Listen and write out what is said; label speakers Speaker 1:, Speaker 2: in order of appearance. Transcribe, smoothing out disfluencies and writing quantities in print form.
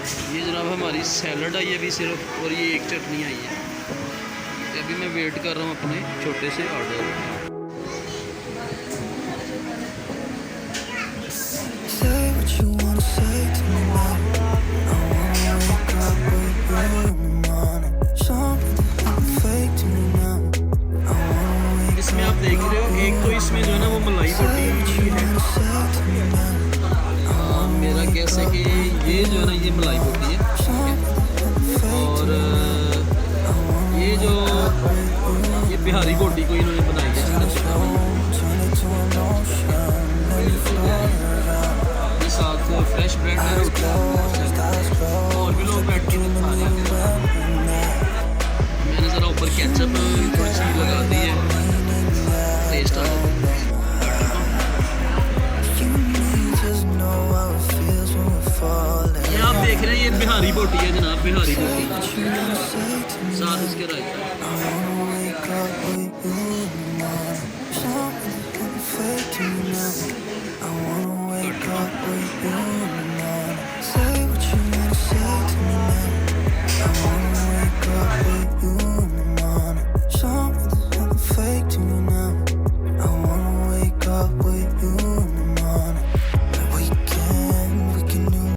Speaker 1: ये जनाब हमारी सैलड आई है अभी सिर्फ, और ये एक चटनी आई है। तो अभी मैं वेट कर रहा हूँ अपने छोटे से ऑर्डर। इसमें आप देख रहे हो एक तो इसमें जो है ना वो मलाई रोटी है। मेरा गैस है कि ये जो है ना ये मलाई रोटी है, और ये जो ये बिहारी रोटी को इन्होंने बनाई है। ये साथ फ्रेश ब्रेड है रोटी, और भी लोग बैठ के खा रहे हैं। मैंने ज़रा ऊपर केचप थोड़ी सी लगा दी है, टेस्ट आ जाए। ये आप देख रहे हैं ये बिहारी बोटी है जनाब, बिहारी बोटी साथ इसके रायता।